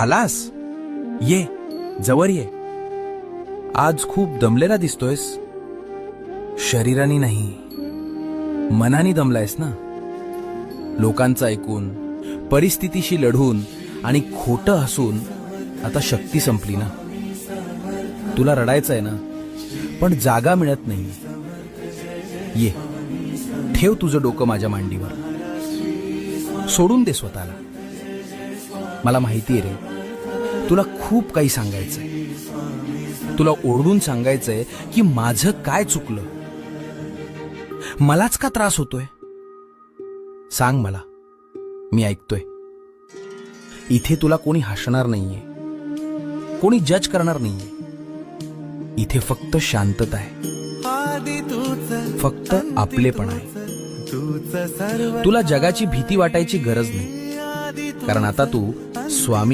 आलास? ये, जवळ ये. आज खूप दमलेला दिसतोयस. शरीराने नाही, मनाने दमलायस ना. लोकांचं ऐकून, परिस्थितीशी लढून आणि खोटं हसून आता शक्ती संपली ना. तुला रडायचं आहे ना, पण जागा मिळत नाही. ये, ठेव तुझं डोकं माझ्या मांडीवर. सोडून दे स्वतःला. मला माहिती आहे रे, तुला खूप काही सांगायचंय. तुला ओरडून सांगायचंय की माझं काय चुकलं, मलाच का त्रास होतोय. सांग मला, मी ऐकतोय. इथे तुला कोणी हसणार नाहीये, कोणी जज करणार नाहीये. इथे फक्त शांतता आहे, फक्त आपलेपण आहे. तुला जगाची भीती वाटायची गरज नाही, कारण आता तू स्वामी